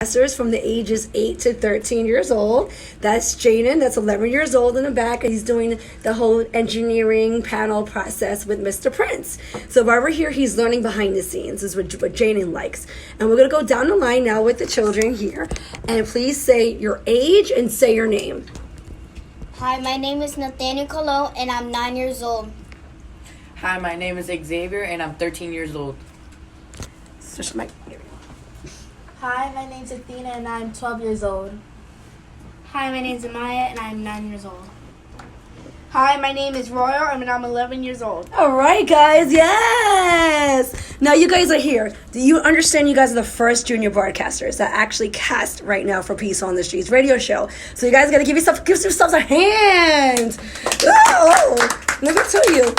Broadcasters from the ages 8 to 13 years old. That's Jaiden, that's 11 years old in the back, and he's doing the whole engineering panel process with Mr. Prince. So while we're here, he's learning behind the scenes, is what Jaiden likes. And we're going to go down the line now with the children here. And please say your age and say your name. Hi, my name is Nathaniel, and I'm 9 years old. Hi, my name is Xavier, and I'm 13 years old. Switch the mic. Hi, my name's Athena, and I'm 12 years old. Hi, my name is Amya, and I'm 9 years old. Hi, my name is Royal, and I'm 11 years old. All right, guys. Yes. Now you guys are here. Do you understand you guys are the first junior broadcasters that actually cast right now for Peace on the Streets radio show? So you guys got to give yourselves a hand. Oh, let me tell you,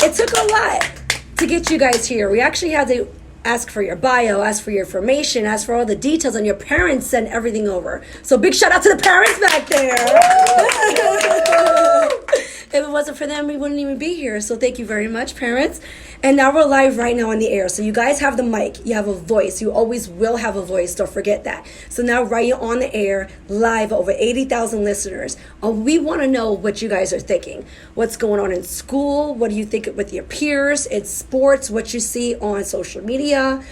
it took a lot to get you guys here. We actually had to ask for your bio, ask for your information, ask for all the details, and your parents sent everything over. So big shout out to the parents back there. If it wasn't for them, we wouldn't even be here. So thank you very much, parents. And now we're live right now on the air. So you guys have the mic. You have a voice. You always will have a voice. Don't forget that. So now right you're on the air, live, over 80,000 listeners. We want to know what you guys are thinking. What's going on in school? What do you think with your peers? It's sports, what you see on social media,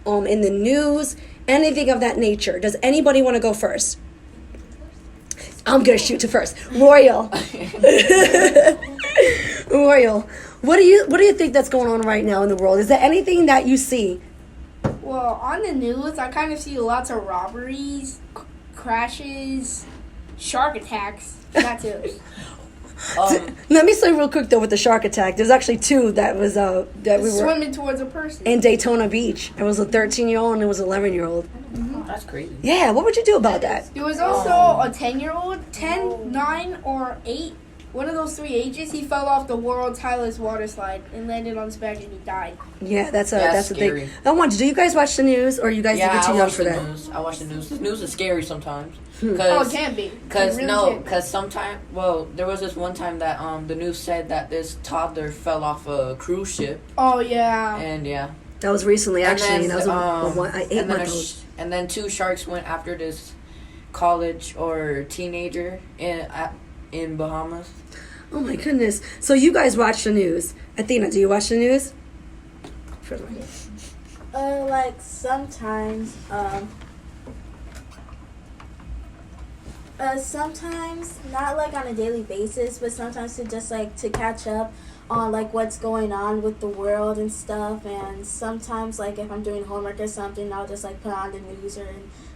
in the news, anything of that nature. Does anybody want to go first? I'm going to shoot to first. Royal. Royal. What do you think that's going on right now in the world? Is there anything that you see? Well, on the news, I kind of see lots of robberies, crashes, shark attacks. That too. Let me say real quick though with the shark attack. There's actually two that was that we were swimming towards a person in Daytona Beach. It was a 13-year-old and it was an 11-year-old. That's crazy. Yeah, what would you do about that? There was also a 10-year-old, 10, 9, or 8. One of those three ages, he fell off the world's highest water slide and landed on his back and he died. Yeah, that's scary. a big. Do you guys watch the news, or you guys get too young for that? I watch the news. The news is scary sometimes. Oh, it can be. Because sometimes, there was this one time that the news said that this toddler fell off a cruise ship. Oh yeah. And yeah. That was recently, actually. And then, that was an 8-month-old. And then two sharks went after this college or teenager in Bahamas. Oh my goodness! So you guys watch the news? Athena, do you watch the news? Like sometimes, sometimes not like on a daily basis, but sometimes to just like to catch up on like what's going on with the world and stuff. And sometimes like if I'm doing homework or something, I'll just like put on the news or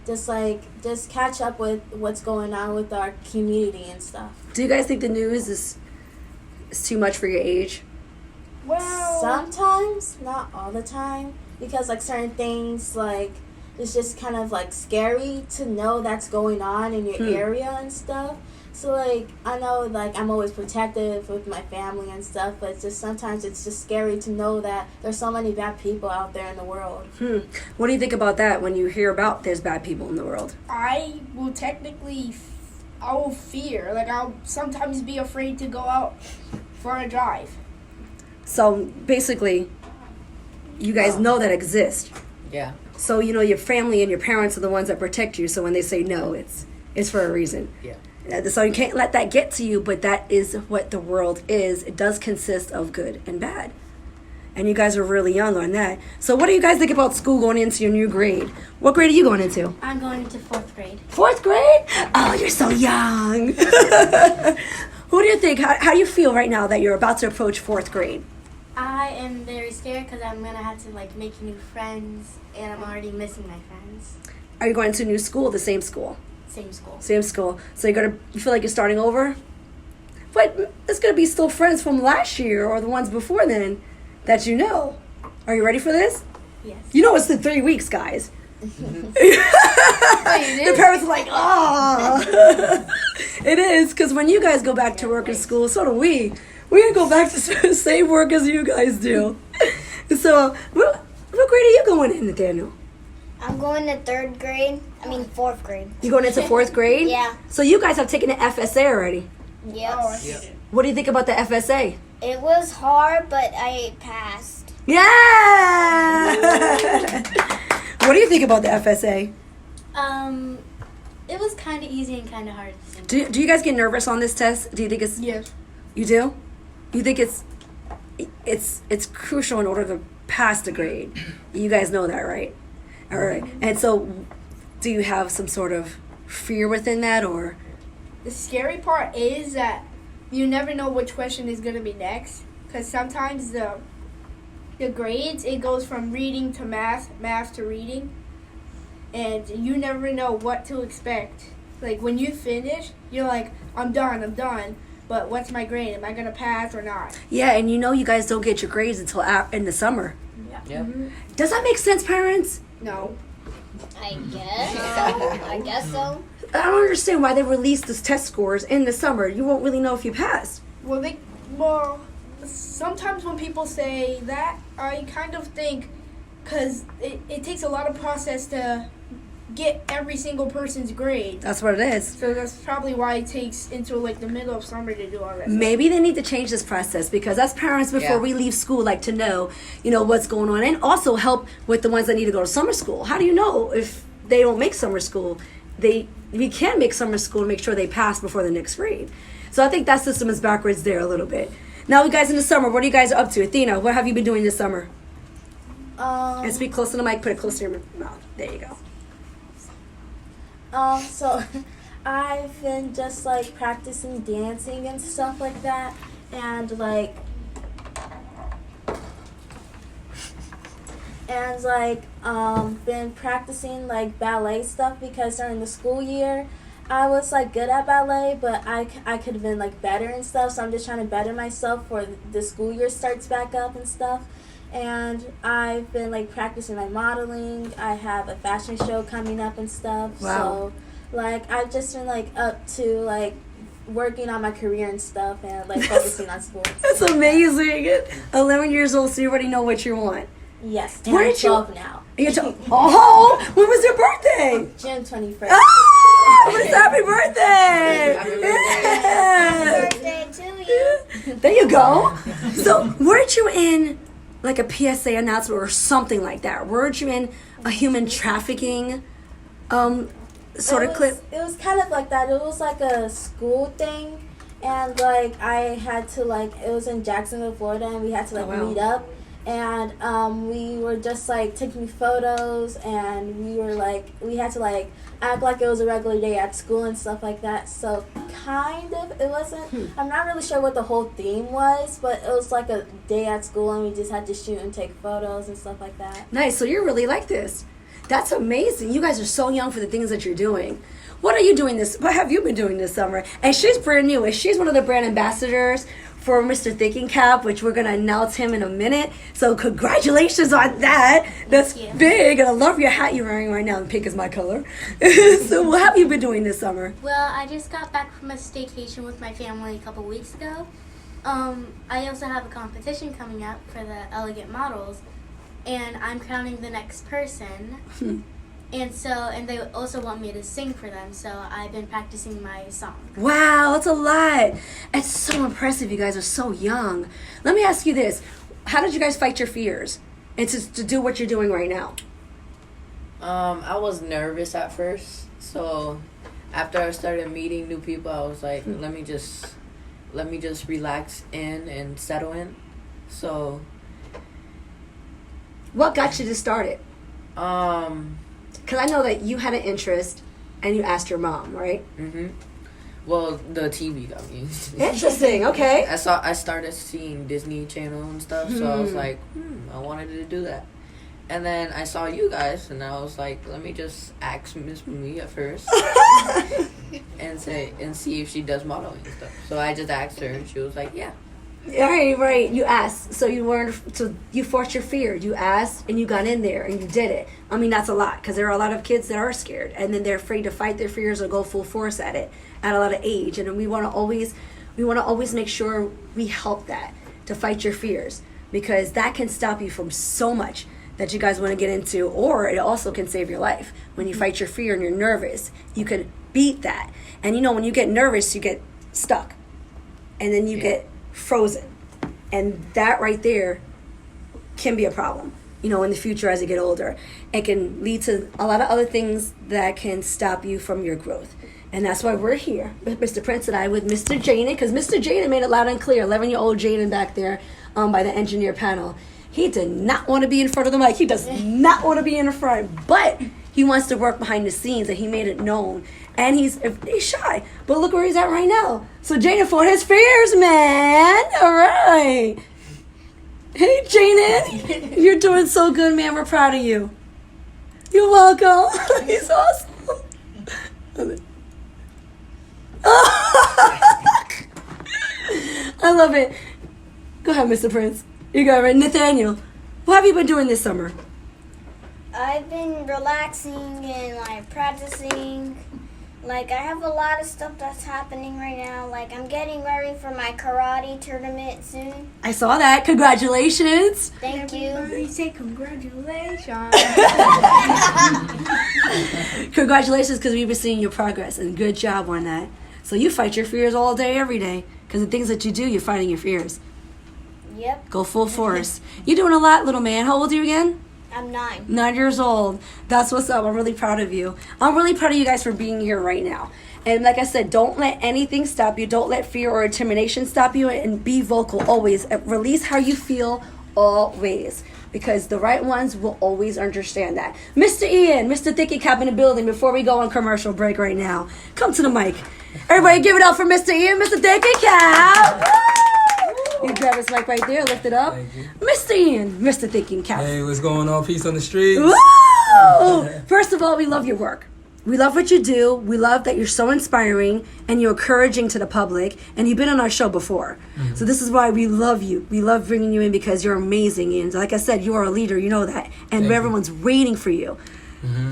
just catch up with what's going on with our community and stuff. Do you guys think the news is too much for your age? Well, sometimes, not all the time, because like certain things like it's just kind of like scary to know that's going on in your area and stuff. So like I know like I'm always protective with my family and stuff, but it's just sometimes it's just scary to know that there's so many bad people out there in the world. What do you think about that when you hear about there's bad people in the world? I will I will fear. Like I'll sometimes be afraid to go out for a drive. So basically, you guys know that exists. Yeah. So your family and your parents are the ones that protect you. So when they say no, it's for a reason. Yeah. So you can't let that get to you, but that is what the world is. It does consist of good and bad. And you guys are really young on that. So what do you guys think about school going into your new grade? What grade are you going into? I'm going into 4th grade. 4th grade? Oh, you're so young. Who do you think? How do you feel right now that you're about to approach 4th grade? I am very scared because I'm going to have to like make new friends, and I'm already missing my friends. Are you going to a new school, the same school? Same school. Same school. So you feel like you're starting over? But it's going to be still friends from last year or the ones before then that you know. Are you ready for this? Yes. You know it's the 3 weeks, guys. Wait, The parents are like, oh. It is, because when you guys go back to work in school, so do we. We're going to go back to the same work as you guys do. So, what grade are you going in, Nathaniel? I'm going to 3rd grade. 4th grade. You going into 4th grade? Yeah. So you guys have taken the FSA already. Yes. Yeah. What do you think about the FSA? It was hard, but I passed. Yeah! What do you think about the FSA? It was kind of easy and kind of hard. Do you guys get nervous on this test? Do you think it's... Yes. You do? You think it's crucial in order to pass the grade? You guys know that, right? All right. And so, do you have some sort of fear within that, or? The scary part is that you never know which question is going to be next. Because sometimes the grades, it goes from reading to math to reading. And you never know what to expect. Like, when you finish, you're like, I'm done. But what's my grade? Am I going to pass or not? Yeah, and you guys don't get your grades until in the summer. Yeah. Yeah. Does that make sense, parents? No. I guess so. I don't understand why they release these test scores in the summer. You won't really know if you passed. Well, sometimes when people say that, I kind of think, because it takes a lot of process to get every single person's grade. That's what it is. So that's probably why it takes until like the middle of summer to do all that. Maybe they need to change this process, because us parents, before we leave school, like to know, what's going on, and also help with the ones that need to go to summer school. How do you know if they don't make summer school? We can make summer school to make sure they pass before the next grade. So I think that system is backwards there a little bit. Now, you guys in the summer, what are you guys up to? Athena, what have you been doing this summer? And speak close to the mic, put it close to your mouth. There you go. So I've been just like practicing dancing and stuff like that, and been practicing like ballet stuff, because during the school year I was like good at ballet, but I could have been like better and stuff, so I'm just trying to better myself for the school year starts back up and stuff. And I've been like practicing my modeling. I have a fashion show coming up and stuff. Wow. So like I've just been like up to like working on my career and stuff, and like focusing on school. That's amazing. 11 years old, so you already know what you want. Yes. Where I'm did you- 12 now. Oh, when was your birthday? June 21st. Ah, what is happy birthday! Happy birthday to you. There you go. So, weren't you in like a PSA announcement or something like that? Weren't you in a human trafficking sort of clip? It was kind of like that. It was like a school thing, and like I had to like, it was in Jacksonville, Florida, and we had to like meet up, and we were just like taking photos, and we had to like act like it was a regular day at school and stuff like that. So kind of, it wasn't, I'm not really sure what the whole theme was, but it was like a day at school, and we just had to shoot and take photos and stuff like that. Nice. So you're really like this. That's amazing. You guys are so young for the things that you're doing. What are you doing what have you been doing this summer? And she's brand new. And she's one of the brand ambassadors for Mr. Thinking Cap, which we're going to announce him in a minute. So congratulations on that. That's big. And I love your hat you're wearing right now. And pink is my color. So what have you been doing this summer? Well, I just got back from a staycation with my family a couple weeks ago. I also have a competition coming up for the Elegant Models, and I'm crowning the next person. And they also want me to sing for them, so I've been practicing my song. Wow, that's a lot. It's so impressive. You guys are so young. Let me ask you this. How did you guys fight your fears and to do what you're doing right now? I was nervous at first, so after I started meeting new people, I was like, let me just relax in and settle in. So what got you to start it? Because I know that you had an interest and you asked your mom, right? Mm-hmm. Well, the TV got me. Interesting, okay. I started seeing Disney Channel and stuff, so I was like, I wanted to do that. And then I saw you guys, and I was like, let me just ask Miss Maria first and see if she does modeling and stuff. So I just asked her, and she was like, yeah. Right. You asked, so you fought your fear. You asked, and you got in there, and you did it. I mean, that's a lot, because there are a lot of kids that are scared, and then they're afraid to fight their fears or go full force at it at a lot of age. And we want to always make sure we help that, to fight your fears, because that can stop you from so much that you guys want to get into, or it also can save your life. When you fight your fear and you're nervous, you can beat that. And when you get nervous, you get stuck, and then you get frozen, and that right there can be a problem. you know, in the future as you get older. It can lead to a lot of other things that can stop you from your growth. And that's why we're here, with Mr. Prince and I, with Mr. Jaiden, because Mr. Jaiden made it loud and clear. 11-year-old Jaiden back there by the engineer panel. He did not want to be in front of the mic. He does not want to be in the front. But he wants to work behind the scenes, and he made it known. And he's shy. But look where he's at right now. So Jaiden fought his fears, man. All right. Hey, Jaiden. You're doing so good, man. We're proud of you. You're welcome. He's awesome. I love it. Go ahead, Mr. Prince. You got it right. Nathaniel, what have you been doing this summer? I've been relaxing and like practicing. Like I have a lot of stuff that's happening right now. Like I'm getting ready for my karate tournament soon. I saw that. Congratulations. Thank you. Everybody say congratulations. Congratulations, because we've been seeing your progress, and good job on that. So you fight your fears all day, every day, because the things that you do, you're fighting your fears. Yep. Go full force. You're doing a lot, little man. How old are you again? I'm 9. 9 years old. That's what's up. I'm really proud of you. I'm really proud of you guys for being here right now. And like I said, don't let anything stop you. Don't let fear or intimidation stop you. And be vocal always. Release how you feel always. Because the right ones will always understand that. Mr. Ian, Mr. Thicky Cap in the building before we go on commercial break right now. Come to the mic. Everybody give it up for Mr. Ian, Mr. Thicky Cap. You grab his mic right there, lift it up. Thank you. Mr. Ian, Mr. Thinking Cap. Hey, what's going on? Peace on the streets. Woo! First of all, we love your work. We love what you do. We love that you're so inspiring and you're encouraging to the public. And you've been on our show before. Mm-hmm. So this is why we love you. We love bringing you in because you're amazing. And like I said, you are a leader. You know that. And everyone's waiting for you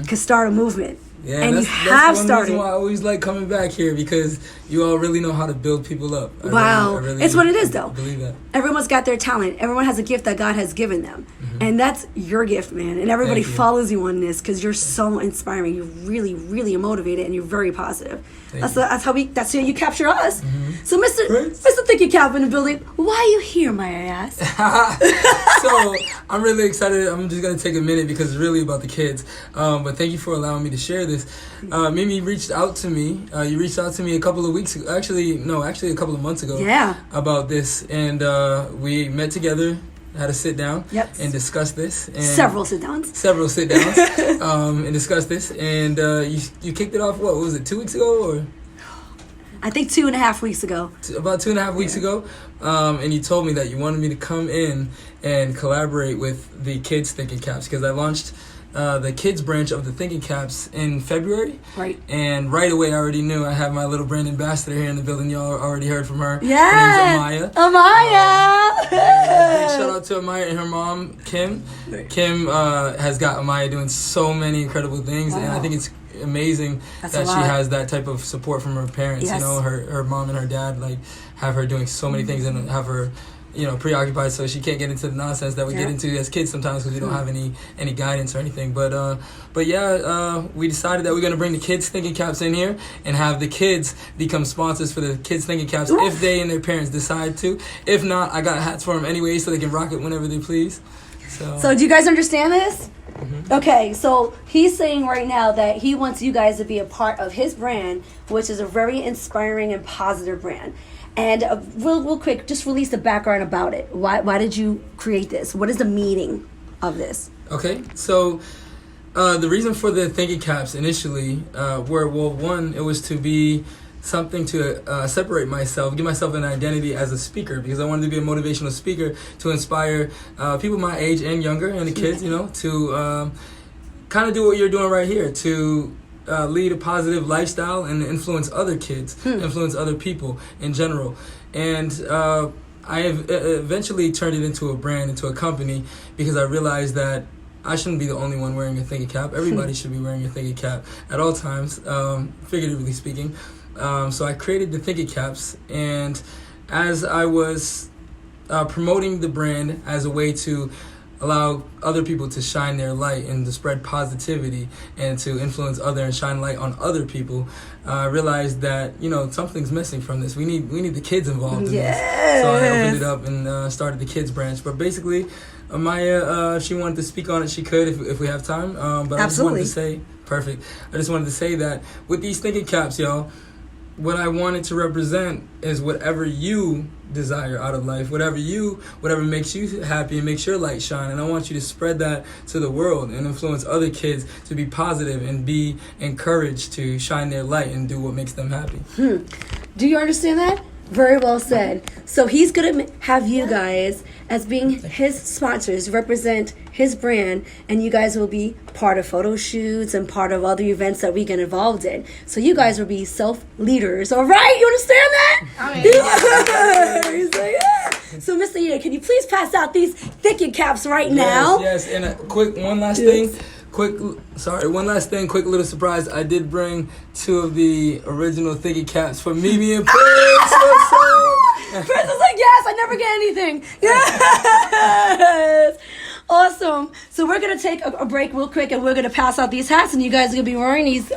to start a movement. Yeah, and that's, you have that's one started. Reason why I always like coming back here, because you all really know how to build people up. Wow. I really It's what it is, though. I believe that. Everyone's got their talent. Everyone has a gift that God has given them. And that's your gift, man. And everybody follows you on this because you're so inspiring. You're really, really motivated and you're very positive. That's how you capture us. So Mr. Thicky Cap in the building, why are you here, may I ask? So I'm really excited. I'm just going to take a minute because it's really about the kids. But thank you for allowing me to share this. Mimi reached out to me. You reached out to me a couple of weeks ago. Actually, a couple of months ago. Yeah. About this. And we met together, had a sit down and discuss this. And several sit downs. And discuss this. And you kicked it off, what was it, 2 weeks ago? Or I think 2.5 weeks ago. About 2.5 weeks ago. And you told me that you wanted me to come in and collaborate with the Kids Thinking Caps, because I launched the kids branch of the Thinking Caps in February. Right. And right away I already knew I have my little brand ambassador here in the building. Y'all already heard from her. Yeah. Her name's Amya. Amya! Big shout out to Amya and her mom, Kim. Kim has got Amya doing so many incredible things. Wow. And I think it's amazing that she has that type of support from her parents. Yes. You know, her mom and her dad have her doing so many things and have her preoccupied, so she can't get into the nonsense that we get into as kids sometimes because we don't have any guidance or anything. But we decided that we're gonna bring the Kids Thinking Caps in here and have the kids become sponsors for the Kids Thinking Caps if they and their parents decide to. If not, I got hats for them anyway, so they can rock it whenever they please. So do you guys understand this? Mm-hmm. Okay, so he's saying right now that he wants you guys to be a part of his brand, which is a very inspiring and positive brand. And real quick, just release the background about it. Why did you create this? What is the meaning of this? Okay, so the reason for the Thinking Caps initially one, it was to be something to separate myself, give myself an identity as a speaker, because I wanted to be a motivational speaker to inspire people my age and younger, and the kids, to kind of do what you're doing right here, to lead a positive lifestyle and influence other kids, influence other people in general. And I have eventually turned it into a brand, into a company, because I realized that I shouldn't be the only one wearing a Thinking Cap. Everybody should be wearing a Thinking Cap at all times, figuratively speaking. So I created the Thinking Caps, and as I was promoting the brand as a way to allow other people to shine their light and to spread positivity and to influence other and shine light on other people, I realized that something's missing from this. We need the kids involved in this. So I opened it up and started the kids branch. But basically, Amya, she wanted to speak on it. She could if we have time. But I just wanted to say, perfect. I just wanted to say that with these thinking caps, y'all, what I wanted to represent is whatever you desire out of life, whatever makes you happy and makes your light shine. And I want you to spread that to the world and influence other kids to be positive and be encouraged to shine their light and do what makes them happy. Do you understand that? Very well said. So he's going to have you guys as being his sponsors, represent his brand, and you guys will be part of photo shoots and part of other events that we get involved in. So you guys will be self-leaders, all right? You understand that? He's like, yeah. So Mr. Ida, can you please pass out these thinking caps right now? Yes, and one last thing. Quick little surprise. I did bring 2 of the original thinking caps for Mimi and Prince. Prince is like, yes, I never get anything. Yes. Awesome. So we're going to take a break real quick, and we're going to pass out these hats, and you guys are going to be wearing these.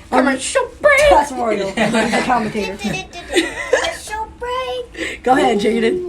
Commercial break. That's Mario. He's the commentator. Commercial break. Go ahead, Jaiden.